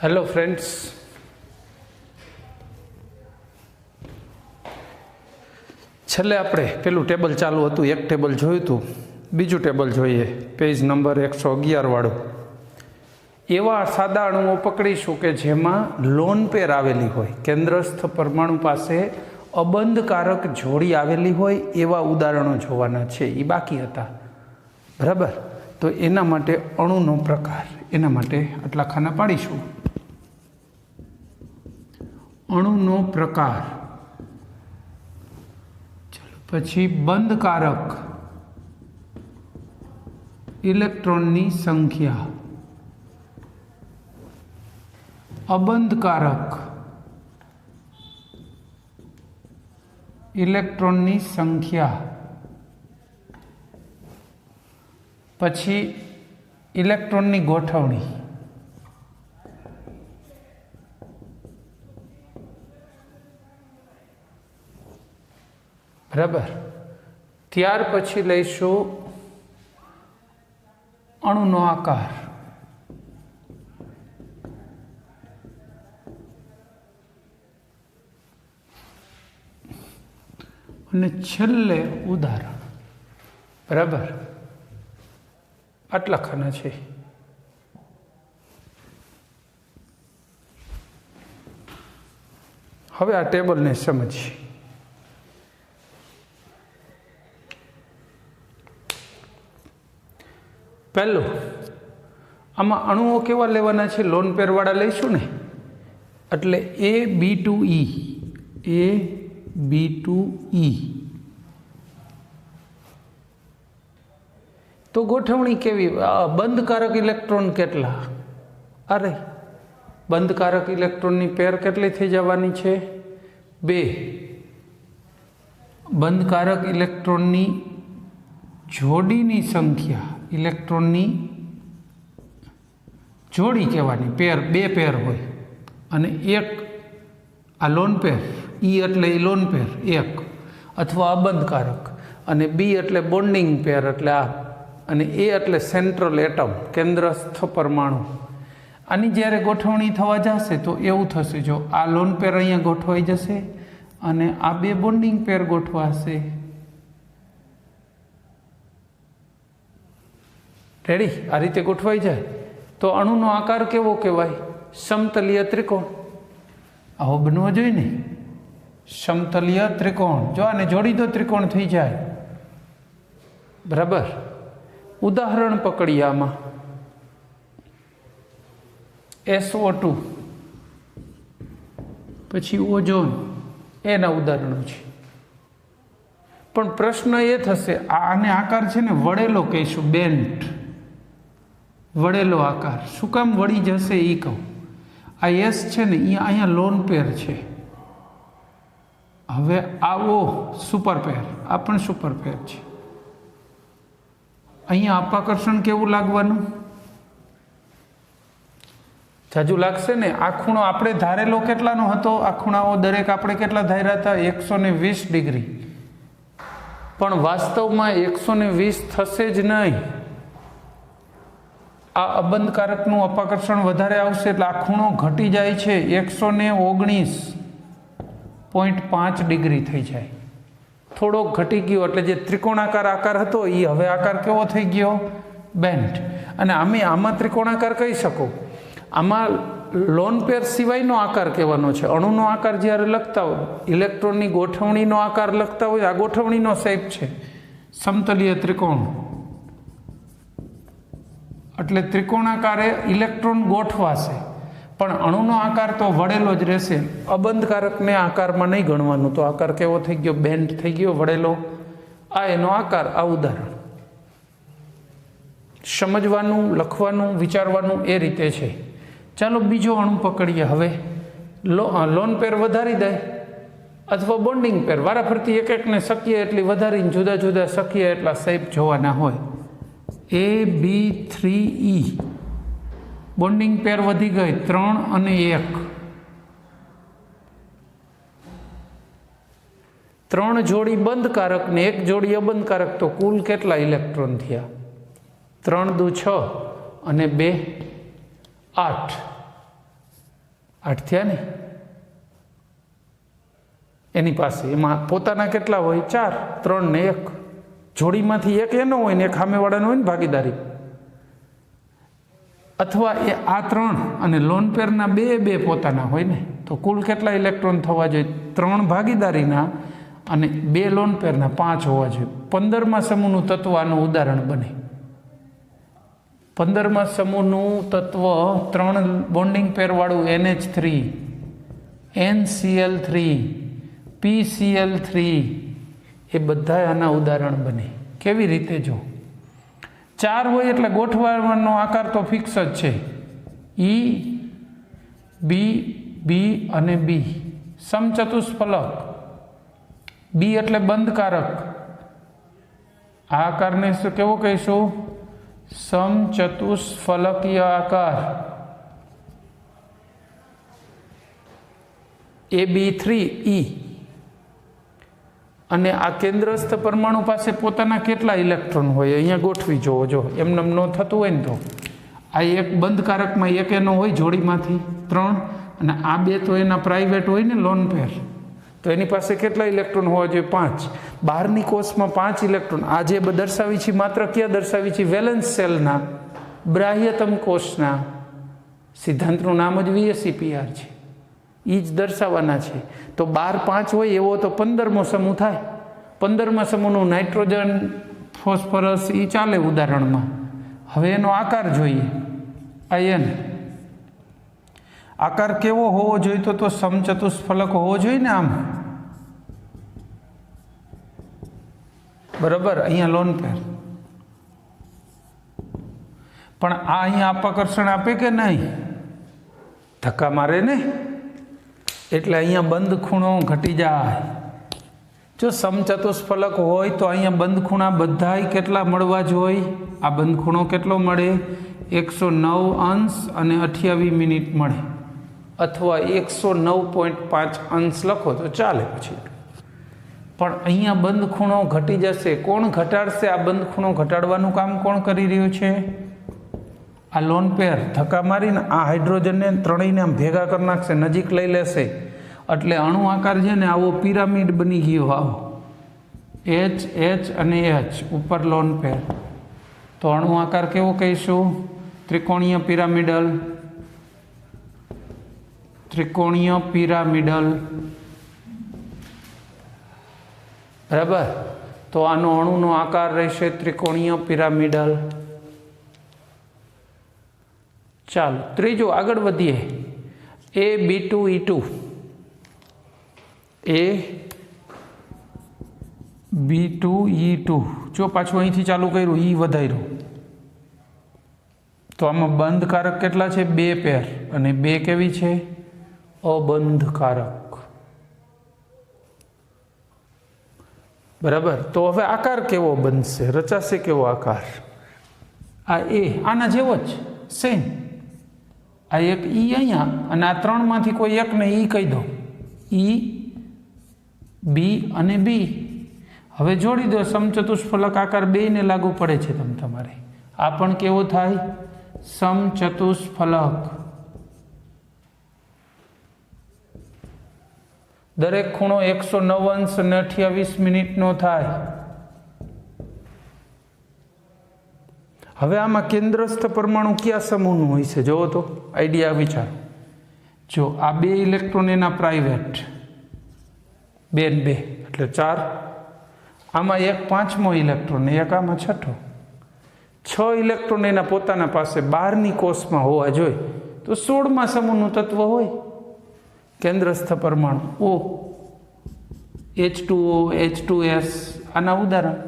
Hello friends, छेल्ले आपणे पेलू table चालू हतुं, एक टेबल जोयुं हतुं, बीजू टेबल जोईए पेज नंबर 111 वाळुं। एवा सादा अणुओ पकड़ीशुं के जेमां लोन पेर आवेली होय, केंद्रस्थ परमाणु पासे अबंधकारक जोड़ी आवेली होय एवा उदाहरणों जोवाना छे। ए बाकी हता, बराबर। तो एना माटे अणुनो प्रकार, एना माटे आटला खाना पाडीशुं। अणुनो प्रकार, पछी बंधकारक इलेक्ट्रॉननी संख्या, अबंधकारक इलेक्ट्रॉननी संख्या, पछी इलेक्ट्रॉननी गोठवणी, बराबर। त्यार पछी लईशुं अणुनो आकार, અને છેલ્લે ઉદાહરણ, બરાબર। આટલા ખાના છે। હવે આ ટેબલને સમજીએ। પહેલું, આમાં અણુઓ કેવા લેવાના છે? લોન પેરવાળા લઈશું ને, એટલે A B2E, A B2E। तो गोठवणी केवी? बंधकारक इलेक्ट्रॉन केटला? अरे बंधकारक इलेक्ट्रॉन नी पेर केटली थई जवानी छे? 2। बंधकारक इलेक्ट्रॉन नी जोड़ी नी संख्या, इलेक्ट्रॉन नी जोड़ी कहेवानी, पेर 2 पेर होय अने एक आ लोन पेर, ई एटले लोन पेर 1 अथवा अबंधकारक, अने बी एटले बॉन्डिंग पेर एटले आ, अने ए एटले सेंट्रल एटम, केंद्रस्थ परमाणु। आनी ज्यारे गोठवणी थवा जशे तो एवुं थशे, जो आ लोन पेर अहींया गोठवाई जशे अने आ 2 बॉन्डिंग पेर गोठवाशे। रेडी? आ रीते गोठवाई जाए तो अणुनो आकार केवो कहेवाय? समतलीय त्रिकोण। आवो बनवो जोईए ने, समतलीय त्रिकोण। जो आने जोड़ी दो, त्रिकोण थई जाए, बराबर। उदाहरण पकड़ीए आमां SO2, पछी ओजोन, एना उदाहरणो छे। पण प्रश्न ए थशे, आने आकार छे ने वळेलो कहीशुं, बेंट, वळेलो आकार। शुं काम वળી जशे ई कहूं? आ S छे ने ई अहींया लोन पेर छे, हवे आवो सुपर पेर, आ पण सुपर पेर छे। अहींया अपाकर्षण केवुं लागवानुं? जाजू लागशे ने। आ खूणो आपणे धारेलो केटलानो हतो? आ खूणाओ दरेक आपणे केटला धार्या हता? 120 डिग्री। पण वास्तवमां 120 थशे ज नहीं। आ अबंधकारकनुं अपाकर्षण वधारे आवशे એટલે આ ખૂણો ઘટી જાય છે, 119.5 ડિગ્રી થઈ જાય। થોડો ઘટી ગયો એટલે જે ત્રિકોણાકાર આકાર હતો એ હવે આકાર કેવો થઈ ગયો? બેન્ટ। અને આમાં ત્રિકોણાકાર કહી શકો। આમાં લોન પેર સિવાયનો આકાર કહેવાનો છે। અણુનો આકાર જ્યારે લખતા હોય, ઇલેક્ટ્રોનની ગોઠવણીનો આકાર લખતા હોય, આ ગોઠવણીનો શેપ છે, સમતલીય ત્રિકોણ। એટલે ત્રિકોણાકારે ઇલેક્ટ્રોન ગોઠવાશે, પણ અણુનો આકાર તો વળેલો જ રહેશે। અબંધકારકને આકારમાં નહીં ગણવાનું। તો આકાર કેવો થઈ ગયો? બેન્ટ થઈ ગયો, વળેલો। આ એનો આકાર। આ ઉદાહરણ સમજવાનું, લખવાનું, વિચારવાનું એ રીતે છે। ચાલો બીજો અણુ પકડીએ। હવે લોન પેર વધારી દે અથવા બોન્ડિંગ પેર, વારાફરતી એક એકને શકીએ એટલી વધારીને જુદા જુદા શકીએ એટલા શેપ જોવાના હોય। AB3E, બોન્ડિંગ પેર વધી ગઈ 3 અને 1, 3 જોડી બંધકારક ને 1 જોડી અબંધકારક, તો કુલ કેટલા ઇલેક્ટ્રોન થયા? 3 દુ 6 અને 2 8। 8 થયા ને, એની પાસે એમાં પોતાના કેટલા હોય? 4, 3 ને 1, જોડીમાંથી એક એનો હોય ને એક સામેવાળાનો હોય ને ભાગીદારી, અથવા એ આ 3 અને લોન પેરના બે પોતાના હોય ને, તો કુલ કેટલા ઇલેક્ટ્રોન થવા જોઈએ? 3 ભાગીદારીના અને 2 લોન પેરના 5 હોવા જોઈએ. 15મા સમૂહનું તત્વ આનું ઉદાહરણ બને. 15મા સમૂહનું તત્વ 3 બોન્ડિંગ પેરવાળું NH3, NCl3, PCl3 એ બધા આના ઉદાહરણ બને. કેવી રીતે? જો 4 હોય એટલે ગોઠવવાનો આકાર તો ફિક્સ જ છે, E, B, B અને B. સમચતુષ્ફલક, B એટલે બંધકારક, આ આકારને કેવો કહીશું? સમચતુષ્ફલકીય આકાર. AB3E. અને આ કેન્દ્રસ્થ પરમાણુ પાસે પોતાના કેટલા ઇલેક્ટ્રોન હોય? અહીંયા ગોઠવી જોવો. જો એમને ન થતું હોય ને તો આ એક બંધકારકમાં એક એનો હોય જોડીમાંથી 3, અને આ 2 તો એના પ્રાઇવેટ હોય ને લોન પેર, તો એની પાસે કેટલા ઇલેક્ટ્રોન હોવા જોઈએ? 5. બહારની કોષમાં 5 ઇલેક્ટ્રોન. આ જે દર્શાવી છે માત્ર ક્યાં દર્શાવી છે? વેલેન્સ સેલના બાહ્યતમ કોષના. સિદ્ધાંતનું નામ જ VSEPR છે, એ જ દર્શાવવાના છે. તો 12, 5 હોય એવો તો 15મો સમૂહ થાય. 15મા સમૂહનું નાઇટ્રોજન, ફોસ્ફરસ એ ચાલે ઉદાહરણમાં. હવે એનો આકાર જોઈએ. આયન આકાર કેવો હોવો જોઈએ? તો સમચતુષ્ફલક હોવો જોઈએ ને, આમ બરાબર. અહીંયા લોન પેર, પણ આ અહીંયા અપાકર્ષણ આપે કે નહીં? ધક્કા મારે ને, એટલે અહીંયા બંધ ખૂણો ઘટી જાય. જો સમચતુષ્ફલક હોય તો અહીંયા બંધ ખૂણા બધાય કેટલા મળવા જોઈએ? આ બંધ ખૂણો કેટલો મળે? 109 અંશ અને 28 મિનિટ મળે, અથવા 109.5 અંશ લખો તો ચાલે પછી. પણ અહીંયા બંધ ખૂણો ઘટી જશે. કોણ ઘટાડશે? આ બંધ ખૂણો ઘટાડવાનું કામ કોણ કરી રહ્યું છે? આ લોન પેર ધક્કા મારીને આ હાઇડ્રોજનને ત્રણેયને આમ ભેગા કરી નાખશે, નજીક લઈ લેશે, એટલે અણુ આકાર છે ને આવો પિરામિડ બની ગયો. આવો H, H અને H ઉપર લોન પેર. તો અણુ આકાર કેવો કહીશું? ત્રિકોણીય પિરામિડલ. ત્રિકોણીય પિરામિડલ, બરાબર. તો આનો અણુનો આકાર રહેશે ત્રિકોણીય પિરામિડલ. ચાલો ત્રીજું આગળ વધીએ. AB2E2. AB2E2. જો પાછું અહીંથી ચાલુ કર્યું, E વધાર્યું, તો આમાં બંધકારક કેટલા છે? 2 પેર, અને 2 કેવી છે? અબંધકારક. બરાબર. તો હવે આકાર કેવો બનશે? રચાશે કેવો આકાર? આ A આના જેવો જ સેમ. આ એક E અહીંયા, અને આ 3માંથી કોઈ એકને E કહી દો. E, B અને B. હવે જોડી દો. સમચતુષ્ફલક આકાર 2ને લાગુ પડે છે તમારે. આ પણ કેવો થાય? સમચતુષ્ફલક. દરેક ખૂણો 109 અંશ અને 28 મિનિટનો થાય. હવે આમાં કેન્દ્રસ્થ પરમાણુ કયા સમૂહનું હોય છે? જોવો તો આઈડિયા વિચારો. જો આ 2 ઇલેક્ટ્રોન એના પ્રાઇવેટ, 2 ને 2 એટલે 4. આમાં એક 5મો ઇલેક્ટ્રોન, એક આમાં 6ઠો. 6 ઇલેક્ટ્રોન એના પોતાના પાસે બહારની કોષમાં હોવા જોઈએ. તો 16મા સમૂહનું તત્વ હોય કેન્દ્રસ્થ પરમાણુ. O, H2O, H2S આના ઉદાહરણ.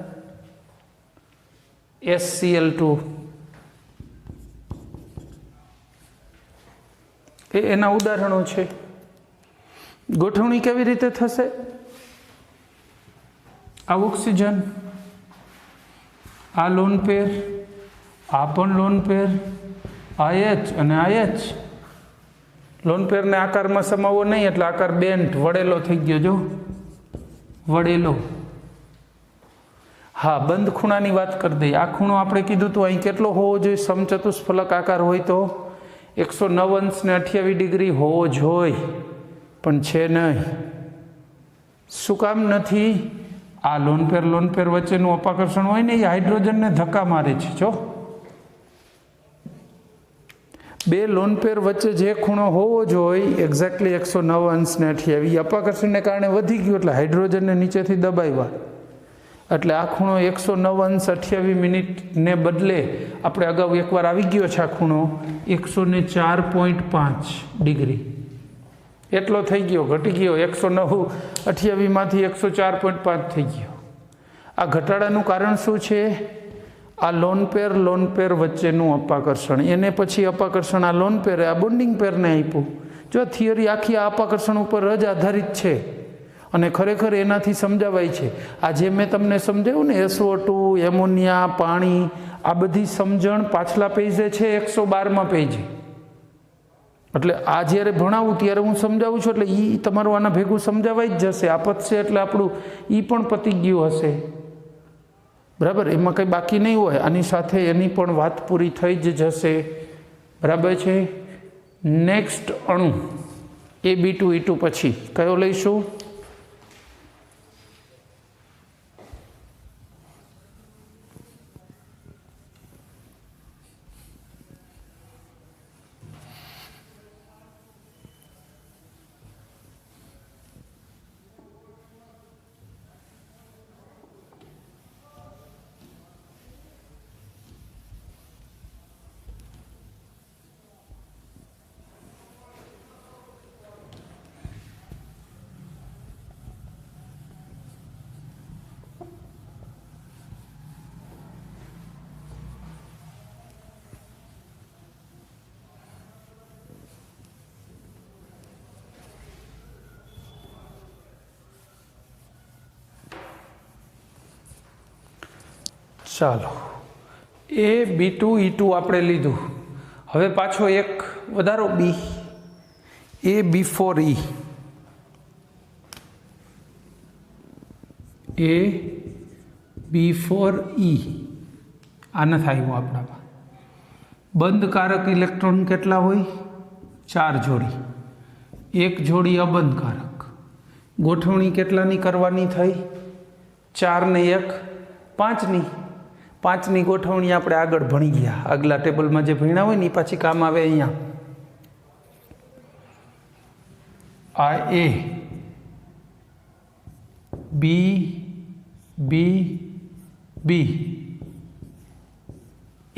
SCl2 એ એના ઉદાહરણો છે. ગોઠવણી કેવી રીતે થશે? આ ઓક્સિજન, આ લોન પેર, આ પણ લોન પેર, આ H અને આ H. લોન પેરને આકારમાં સમાવવો નહીં, એટલે આકાર બેન્ટ વળેલો થઈ ગયો. જો વળેલો. હા, બંધ ખૂણાની વાત કરી દઈએ. આ ખૂણો આપણે કીધું તો અહીં કેટલો હોવો જોઈએ? સમચતુષ્ફલક આકાર હોય તો 109 અંશ ને 28 ડિગ્રી હોવો જોઈએ, પણ છે નહીં. શું કામ નથી? આ લોન પેર વચ્ચેનું અપાકર્ષણ હોય ને, એ હાઇડ્રોજનને ધક્કા મારે છે. જો બે લોન પેર વચ્ચે જે ખૂણો હોવો જોઈએ એક્ઝેક્ટલી 109 અંશ ને 28, અપાકર્ષણને કારણે વધી ગયું એટલે હાઇડ્રોજનને નીચેથી દબાવ્યા, એટલે આ ખૂણો 109 અંશ 28 મિનિટને બદલે આપણે અગાઉ એકવાર આવી ગયો છે, આ ખૂણો 104.5 ડિગ્રી એટલો થઈ ગયો, ઘટી ગયો. 109 28માંથી 104.5 થઈ ગયો. આ ઘટાડાનું કારણ શું છે? આ લોન પેર વચ્ચેનું અપાકર્ષણ. એને પછી અપાકર્ષણ આ લોન પેરે આ બોન્ડિંગ પેરને આપ્યું. જો થિયરી આખી આ અપાકર્ષણ ઉપર જ આધારિત છે અને ખરેખર એનાથી સમજાવાય છે. આ જે મેં તમને સમજાવ્યું ને, SO2, એમોનિયા, પાણી, આ બધી સમજણ પાછલા પેજે છે, 112માં પેજે. એટલે આ જ્યારે ભણાવું ત્યારે હું સમજાવું છું, એટલે એ તમારું આના ભેગું સમજાવાઈ જ જશે. આ પતશે એટલે આપણું એ પણ પતી ગયું હશે, બરાબર? એમાં કંઈ બાકી નહીં હોય. આની સાથે એની પણ વાત પૂરી થઈ જ જશે, બરાબર છે? નેક્સ્ટ અણુ Ab2E2 પછી કયો લઈશું? ચાલો, Ab2E2 આપણે લીધું. હવે પાછો એક વધારો બી, Ab4E. Ab4E આ નથી આવ્યું આપણામાં. બંધકારક ઇલેક્ટ્રોન કેટલા હોય? 4 જોડી. એક જોડી અબંધકારક. ગોઠવણી કેટલાની કરવાની થઈ? 4 ને 1 5ની. 5ની ગોઠવણી આપણે આગળ ભણી ગયા, આગલા ટેબલમાં જે ભણ્યા હોય ને એ પાછી કામ આવે. અહીંયા આ A B B B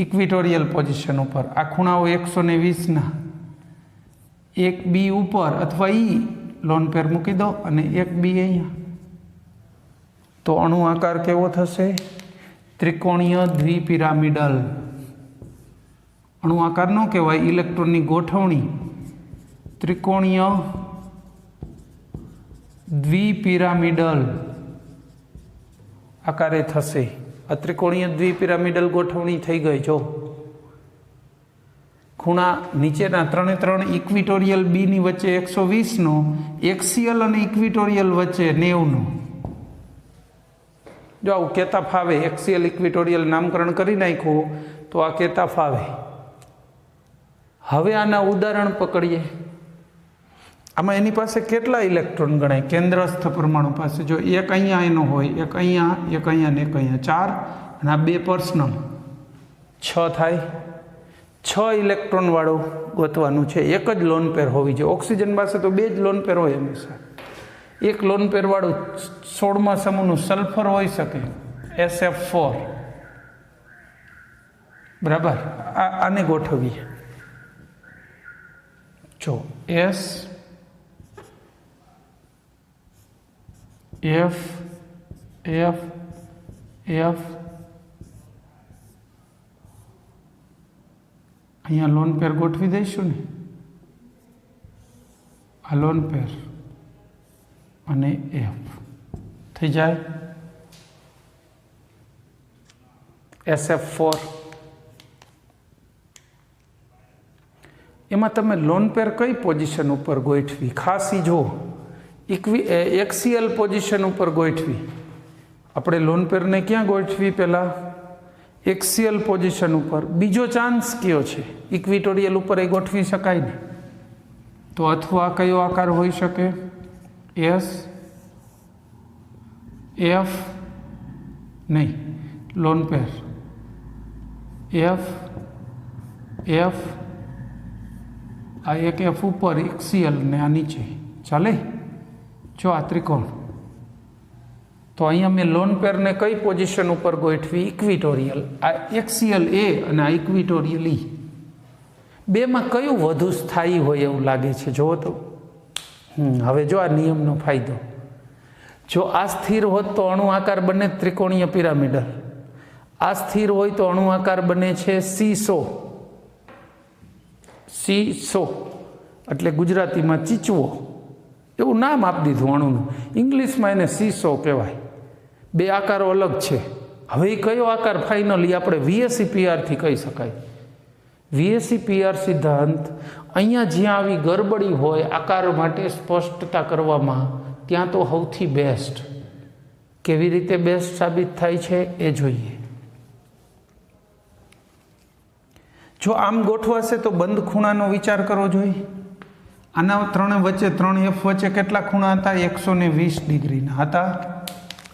equatorial position ઉપર. આ ખૂણાઓ 120ના. એક બી ઉપર અથવા ઈ લોન પેર મૂકી દો અને એક બી અહીંયા. તો અણુ આકાર કેવો થશે? ત્રિકોણીય દ્વિપિરામિડલ. અણુ આકાર ન કહેવાય, ઇલેક્ટ્રોનની ગોઠવણી ત્રિકોણીય દ્વિપિરામિડલ આકારે થશે. આ ત્રિકોણીય દ્વિપિરામિડલ ગોઠવણી થઈ ગઈ. જો ખૂણા નીચેના 3 ઇક્વિટોરિયલ બીની વચ્ચે 120નો, એક્સિયલ અને ઇક્વિટોરિયલ વચ્ચે 90નો. જો આવું કહેતા ફાવે, એક્સિયલ ઇક્વિટોરિયલ નામકરણ કરી નાખ્યું તો આ કહેતા ફાવે. હવે આના ઉદાહરણ પકડીએ. આમાં એની પાસે કેટલા ઇલેક્ટ્રોન ગણાય? કેન્દ્રસ્થ પરમાણુ પાસે જો એક અહીંયા એનો હોય, એક અહીંયા, એક અહીંયા ને એક અહીંયા, 4, અને આ 2 પર્સનલ 6 થાય. 6 ઇલેક્ટ્રોન વાળું ગોતવાનું છે. એક જ લોન પેર હોવી જોઈએ. ઓક્સિજન પાસે તો 2 જ લોન પેર હોય હંમેશા. એક લોન પેર વાળું 16મા સમૂહનું સલ્ફર હોઈ શકે, SF4, બરાબર? આને ગોઠવીએ. જો S F F F અહીંયા લોન પેર ગોઠવી દઈશું ને, આ લોન પેર અને F થઈ જાય SF4. એમાં તમે લોન પેર કઈ પોઝિશન ઉપર ગોઠવી? ખાસ જો એક્સિયલ પોઝિશન ઉપર ગોઠવી. આપણે લોન પેરને ક્યાં ગોઠવી? પહેલાં एक्सियल पोजिशन पर। बीजो चांस कयो छे इक्विटोरियल पर ए गोठवी शकाय ने, तो अथवा कयो आकार होई शके? एस एफ नहीं, लोन पेर एफ एफ, आ एक एफ ऊपर एक्सियल ने आ नीचे चाले। जो आ त्रिकोण, तो अहींया मैं लोन पेर ने कई पोजिशन पर गोठवी? इक्विटोरियल। आ एक्सियल ए अने आ इक्विटोरियल ई, बे में कયું વધુ સ્થાયી હોય એવું લાગે છે? જો તો હવે જો આ નિયમનો ફાયદો, જો આ સ્થિર હોત તો અણુ આકાર બને ત્રિકોણીય પિરામિડલ, આ સ્થિર હોય તો અણુ આકાર બને છે સીસો। સીસો એટલે ગુજરાતીમાં ચીચવો, એવું નામ આપી દીધું અણુનું, ઇંગ્લિશમાં એને સીસો કહેવાય। બે આકારો અલગ છે। હવે એ કયો આકાર ફાઇનલી આપણે VSEPR થી કહી શકાય? VSEPR સિદ્ધાંત અહીંયા જ્યાં આવી ગરબડી હોય આકાર માટે સ્પષ્ટતા કરવામાં, ત્યાં તો સૌથી બેસ્ટ। કેવી રીતે બેસ્ટ સાબિત થાય છે એ જોઈએ। જો આમ ગોઠવાશે તો બંધ ખૂણાનો વિચાર કરવો જોઈએ। આના ત્રણે વચ્ચે, 3F વચ્ચે કેટલા ખૂણા હતા? 120 ડિગ્રીના હતા।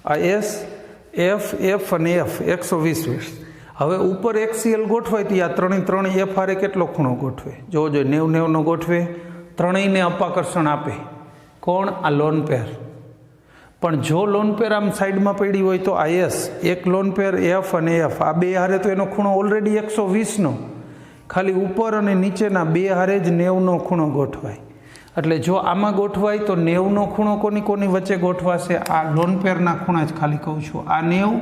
આ S F F અને F 120। હવે ઉપર एक्सियल ગોઠવાય તો આ ત્રણે F હારે કેટલો ખૂણો ગોઠવે? જો 90 ગોઠવે, ત્રણેયને અપાકર્ષણ આપે। કોણ? આ લોન પેર। પણ જો લોન પેર આમ સાઈડમાં પડી હોય તો આ S, એક લોન પેર F અને F, આ બે હારે તો એનો ખૂણો ઓલરેડી 120નો, ખાલી ઉપર અને નીચેના બે હારે જ 90નો ખૂણો ગોઠવાય। એટલે જો આમાં ગોઠવાય તો 90નો ખૂણો કોની વચ્ચે ગોઠવાશે? આ લોન પેરના ખૂણા જ ખાલી કહું છું, આ 90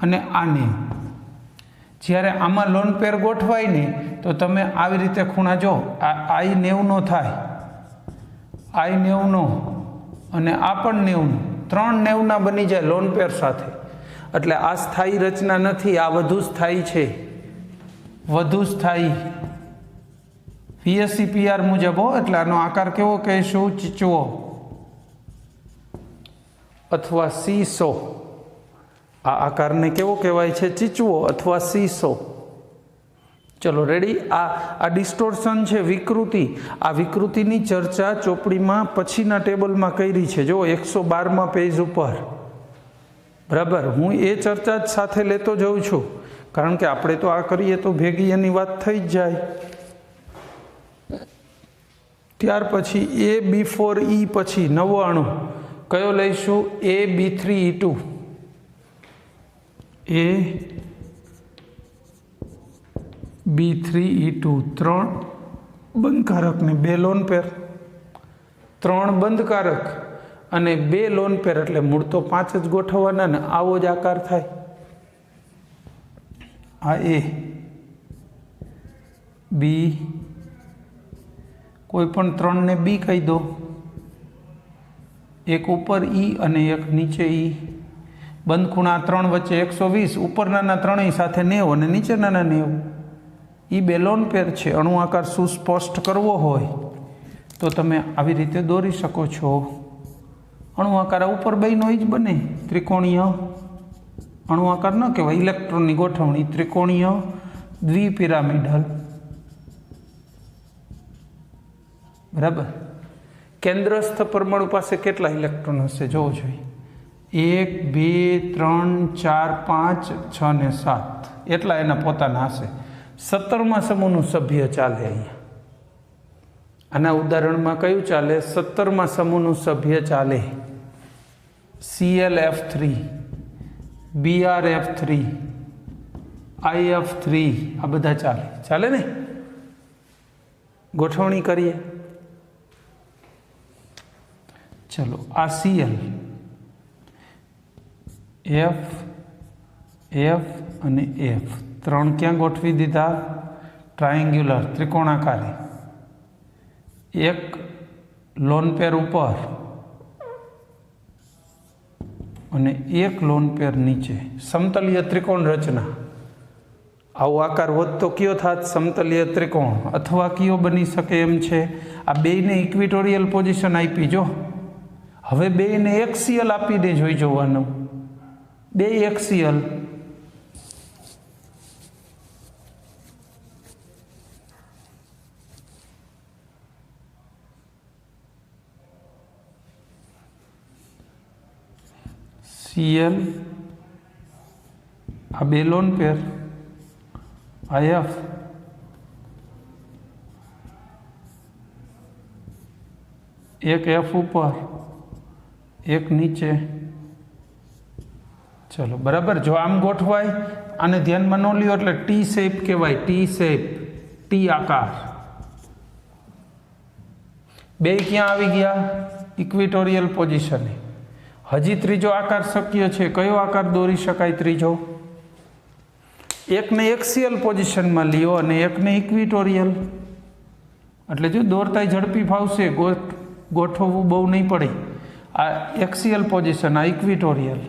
અને આ 90। જ્યારે આમાં લોન પેર ગોઠવાય ને તો તમે આવી રીતે ખૂણા જો, આ 90નો થાય, આ 90નો અને આ પણ 90નો, 3 90ના બની જાય લોન પેર સાથે। એટલે આ સ્થાયી રચના નથી, આ વધુ સ્થાયી છે, વધુ સ્થાયી VSEPR મુજબ હો। એટલે આનો આકાર કેવો કહીશું? ચીચવો અથવા સીસો। આ આકારને કેવો કહેવાય છે? ચીચવો અથવા સીસો। ચલો રેડી। આ ડિસ્ટોર્શન છે, વિકૃતિ। આ વિકૃતિની ચર્ચા ચોપડીમાં પછીના ટેબલમાં કરી છે, જો 112માં પેજ ઉપર, બરાબર। હું એ ચર્ચા જ સાથે લેતો જઉં છું, કારણ કે આપણે તો આ કરીએ તો ભેગી એની વાત થઈ જ જાય। ત્યાર પછી AB4E પછી નવો અણુ કયો લઈશું? AB3E2। AB3E2, 3 બંધકારક ને 2 લોન પેર, 3 બંધકારક અને 2 લોન પેર, એટલે મૂળ તો 5 જ ગોઠવવાના ને, આવો જ આકાર થાય। આ A, B, કોઈ પણ 3 ને B કહી દો, એક ઉપર E અને એક નીચે E। બંધ ખૂણા 3 વચ્ચે 120, ઉપરનાના ત્રણેય સાથે 90 અને નીચેનાના 90। એ 2 લોન પેર છે। અણુ આકાર સુસ્પષ્ટ કરવો હોય તો તમે આવી રીતે દોરી શકો છો। અણુ આકાર ઉપર બેનો જ બને, ત્રિકોણીય અણુ આકાર ન કહેવાય, ઇલેક્ટ્રોનની ગોઠવણી, ત્રિકોણીય દ્વિપિરામિડલ, બરાબર। કેન્દ્રસ્થ પરમાણુ પાસે કેટલા ઇલેક્ટ્રોન હશે? જોવો જોઈએ, 1 2 3 4 5 6 ને 7, એટલા એના પોતાના હશે। 17માં સમૂહનું સભ્ય ચાલે અહીંયા। આના ઉદાહરણમાં કયું ચાલે? 17માં સમૂહનું સભ્ય ચાલે। ClF3, BrF3, IF3, આ બધા ચાલે ને? ગોઠવણી કરીએ। ચલો, આ Cl, F, F અને F 3 ક્યાં ગોઠવી દીધા? ટ્રાયેંગ્યુલર, ત્રિકોણાકારે। એક લોન પેર ઉપર અને એક લોન પેર નીચે, સમતલીય ત્રિકોણ રચના। આવો આકાર હોત તો કયો થાત? સમતલીય ત્રિકોણ। અથવા કયો બની શકે એમ છે? આ બેયને ઇક્વિટોરિયલ પોઝિશન આપી, જો હવે બેયને એક્સિયલ આપીને જોઈ જોવાનું, 2 એક્સિયલ, Cl આ બે લોન પેર IF એક F ઉપર એક નીચે. ચલો બરાબર. જો આમ ગોઠવાય આને ધ્યાનમાં ન લ્યો એટલે ટી શેપ કહેવાય. ટી શેપ, ટી આકાર. બે ક્યાં આવી ગયા? ઇક્વિટોરિયલ પોઝિશન. હજી ત્રીજો આકાર શક્ય છે. કયો આકાર દોરી શકાય ત્રીજો? એકને એક્સિયલ પોઝિશનમાં લ્યો અને એકને ઇક્વિટોરિયલ. એટલે જો દોરતાય ઝડપી ફાવશે, ગોઠવવું બહુ નહીં પડે. આ એક્સિયલ પોઝિશન, આ ઇક્વિટોરિયલ,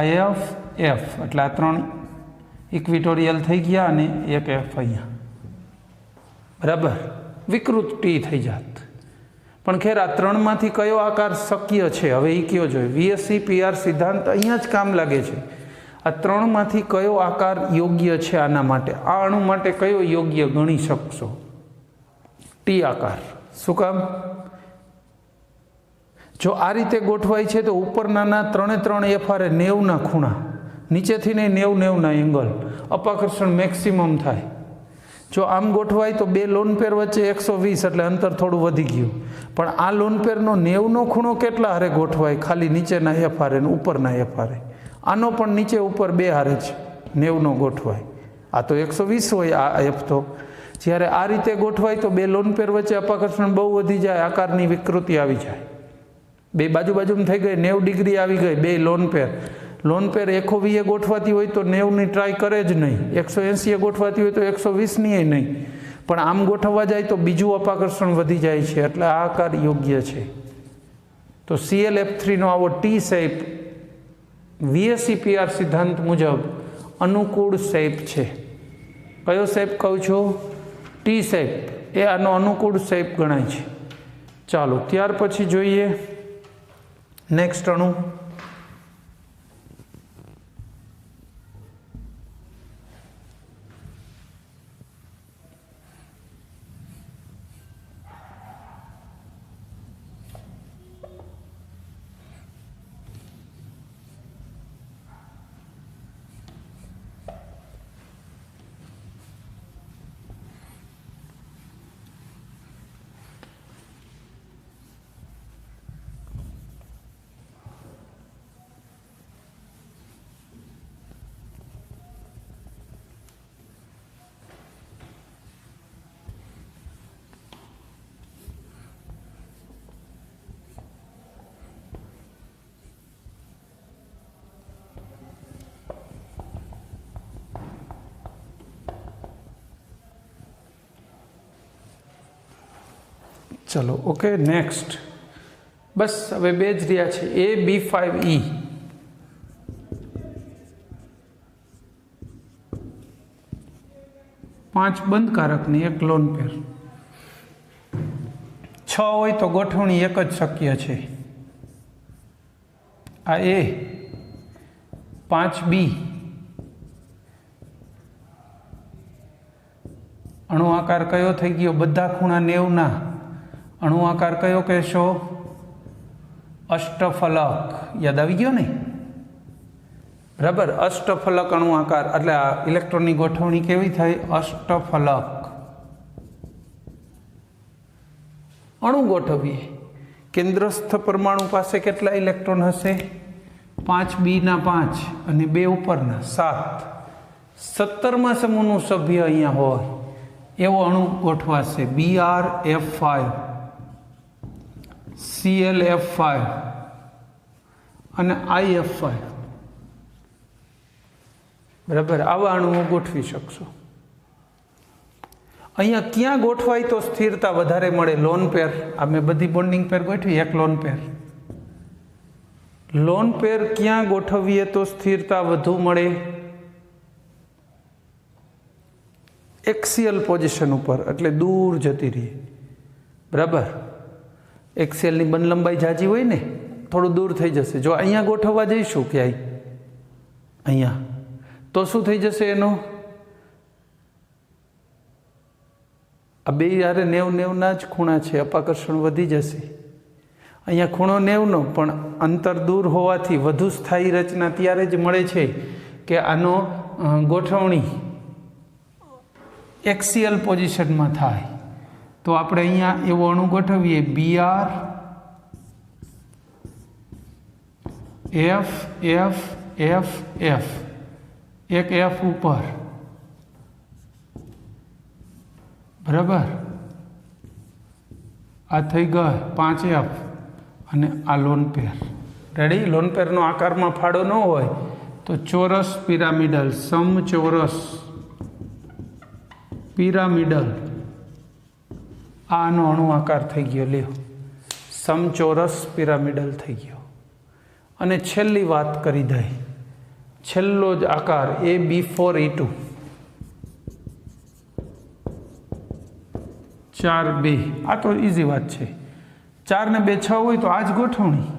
IF F, એટલે આ ત્રણ ઇક્વિટોરિયલ થઈ ગયા અને એક F અહીંયા. બરાબર. વિકૃત ટી થઈ જાત. પણ ખેર આ ત્રણમાંથી કયો આકાર શક્ય છે હવે એ કયો જોઈએ. VSE PR સિદ્ધાંત અહીંયા જ કામ લાગે છે. આ ત્રણમાંથી કયો આકાર યોગ્ય છે આના માટે? આ અણુ માટે કયો યોગ્ય ગણી શકશો? ટી આકાર. શું કામ? જો આ રીતે ગોઠવાય છે તો ઉપરનાના ત્રણે ત્રણ એફઆરએ 90ના ખૂણા, નીચેથી નહીં 90-90ના એંગલ, અપાકર્ષણ મેક્સિમમ થાય. જો આમ ગોઠવાય તો બે લોન પેર વચ્ચે 120 એટલે અંતર થોડું વધી ગયું. પણ આ લોન પેરનો 90નો ખૂણો કેટલા હારે ગોઠવાય? ખાલી નીચેના એફઆરએ ને ઉપરના એફઆરએ. આનો પણ નીચે ઉપર બે હારે જ 90નો ગોઠવાય. આ તો 120 હોય આ એફ તો. જ્યારે આ રીતે ગોઠવાય તો બે લોન પેર વચ્ચે અપાકર્ષણ બહુ વધી જાય, આકારની વિકૃતિ આવી જાય. બે બાજુમાં થઈ ગઈ, 90 ડિગ્રી આવી ગઈ. બે લોન પેર 120 ગોઠવાતી હોય તો 90ની ટ્રાય કરે જ નહીં. 180 ગોઠવાતી હોય તો 120ની નહીં. પણ આમ ગોઠવવા જાય તો બીજું અપાકર્ષણ વધી જાય છે. એટલે આ આકાર યોગ્ય છે. તો ClF3 નો આવો ટી શેપ VSE PR સિદ્ધાંત મુજબ અનુકૂળ શેપ છે. કયો શેપ કહું છું? T shape. એ આનો અનુકૂળ શેપ ગણાય છે. ચાલો ત્યાર પછી જોઈએ નેક્સ્ટ અણુ. ચલો ઓકે નેક્સ્ટ. બસ હવે બે જ રહ્યા છે. AB5E. પાંચ બંધકારકની એક લોન પેર. 6 હોય તો ગોઠવણી એક જ શક્ય છે. આ A, 5B. અણુ આકાર કયો થઈ ગયો? બધા ખૂણા 90ના. અણુ આકાર કયો કહેશો? અષ્ટફલક. યાદ આવી ગયો ને? બરાબર. અષ્ટફલક અણુ આકાર એટલે આ ઇલેક્ટ્રોનની ગોઠવણી કેવી થાય? અષ્ટફલક. અણુ ગોઠવીએ. કેન્દ્રસ્થ પરમાણુ પાસે કેટલા ઇલેક્ટ્રોન હશે? 5B ના 5 અને 2 ઉપરના 7. 17મા સમૂહનું સભ્ય અહીંયા હોય એવો અણુ ગોઠવાશે. BrF5, ClF5 અને IF5. બરાબર. આવા અણુઓ ગોઠવી શકશો. અહીંયા ક્યાં ગોઠવાય તો સ્થિરતા વધારે મળે? Lone pair. આ મેં બધી બોન્ડિંગ પેર ગોઠવી. એક લોન પેર. લોન પેર ક્યાં ગોઠવીએ તો સ્થિરતા વધુ મળે? એક્સિયલ પોઝિશન ઉપર, એટલે દૂર જતી રહી. બરાબર. એક્સિયલની બંધ લંબાઈ જાજી હોય ને, થોડું દૂર થઈ જશે. જો અહીંયા ગોઠવવા જઈશું ક્યાંય અહીંયા તો શું થઈ જશે? એનો આ બે યારે 90-90ના જ ખૂણા છે, અપાકર્ષણ વધી જશે. અહીંયા ખૂણો 90નો, પણ અંતર દૂર હોવાથી વધુ સ્થાયી રચના ત્યારે જ મળે છે કે આનો ગોઠવણી એક્સિયલ પોઝિશનમાં થાય. તો આપણે અહીંયા એવો અણુ ગોઠવીએ BR F F F F, એક F ઉપર, બરાબર. આ થઈ ગયા 5F અને આ લોન પેર. રેડી? લોન પેરનો આકારમાં ફાળો ન હોય તો ચોરસ પિરામિડલ, સમચોરસ પિરામિડલ, આનો અણુ આકાર થઈ ગયો. લ્યો, સમચોરસ પિરામિડલ થઈ ગયો. અને છેલ્લી વાત કરી દઈ, છેલ્લો જ આકાર AB4E2, 4 2. આ તો ઇઝી વાત છે. 4 ને 2 6 હોય તો આ જ ગોઠવણી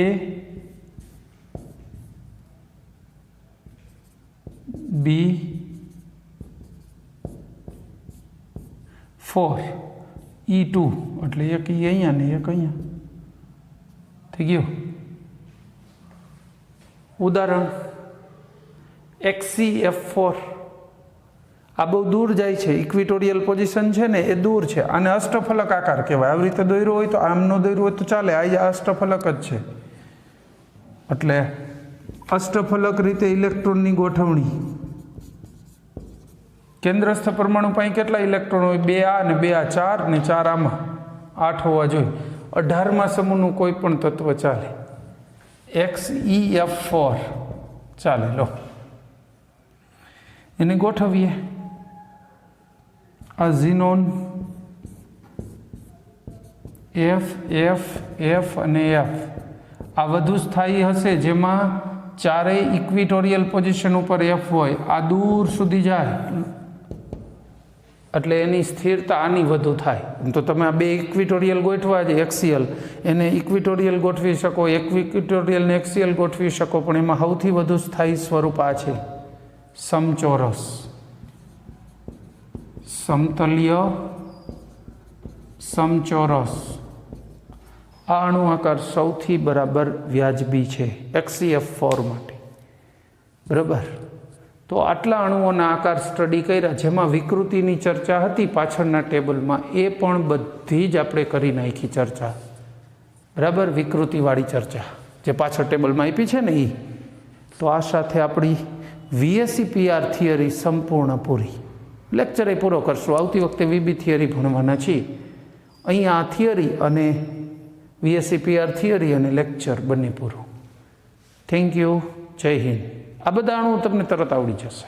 AB4E2, એટલે એક અહીંયા ને એક અહીંયા થઈ ગયો. ઉદાહરણ XCF4. આ બહુ દૂર જાય છે, ઇક્વિટોરિયલ પોઝિશન છે ને એ દૂર છે. આને અષ્ટફલક આકાર કહેવાય. આવી રીતે દોર્યો હોય તો આમ ન દોર્યો હોય તો ચાલે, આ અષ્ટફલક જ છે. એટલે અષ્ટફલક રીતે ઇલેક્ટ્રોનની ગોઠવણી. કેન્દ્રસ્થ પરમાણુ પાસે કેટલા ઇલેક્ટ્રોન હોય? 2 આ ને 2 આ, 4 ને 4 આમાં, 8 હોવા જોઈએ. 18મા સમૂહનું કોઈ પણ તત્વ ચાલે. XeF4 ચાલે. લો, એને ગોઠવીએ. આ ઝીનોન F F F અને F, આ વધુ સ્થાયી હશે, જેમાં ચારેય ઇક્વિટોરિયલ પોઝિશન ઉપર F હોય. આ દૂર સુધી જાય એટલે એની સ્થિરતા આની વધુ થાય. તો તમે આ 2 ઇક્વિટોરિયલ ગોઠવા છે, એક્સિયલ, એને ઇક્વિટોરિયલ ગોઠવી શકો, ઇક્વિટોરિયલને એક્સિયલ ગોઠવી શકો, પણ એમાં સૌથી વધુ સ્થાયી સ્વરૂપ આ છે, સમચોરસ, સમતલીય સમચોરસ. આ અણુ આકાર સૌથી બરાબર વ્યાજબી છે XCF4 માટે. બરાબર? તો આટલા અણુઓના આકાર સ્ટડી કર્યા, જેમાં વિકૃતિની ચર્ચા હતી પાછળના ટેબલમાં, એ પણ બધી જ આપણે કરી નાખી ચર્ચા. બરાબર? વિકૃતિવાળી ચર્ચા જે પાછળ ટેબલમાં આપી છે ને એ. તો આ સાથે આપણી VSEPR થિયરી સંપૂર્ણ પૂરી. લેક્ચર એ પૂરો કરશું. આવતી વખતે VB થિયરી ભણવાના છીએ. અહીંયા આ થિયરી અને VSEPR થિયરી અને લેક્ચર બંને પૂરું. Thank you. જય હિન્દ. આ બધા અણુ તમને તરત આવડી જશે.